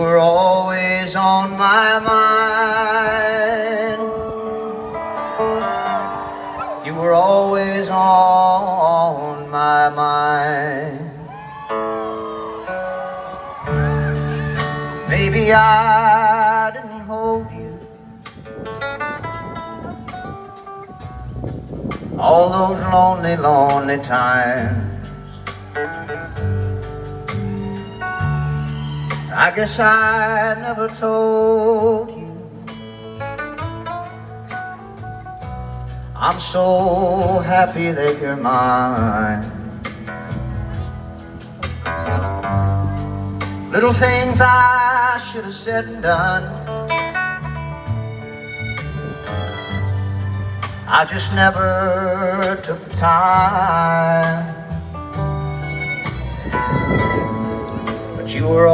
You were always on my mind. You were always on my mind. Maybe I didn't hold you all those lonely, lonely times. I guess I never told you I'm so happy that you're mine. Little things I should have said and done, I just never took the time. But you were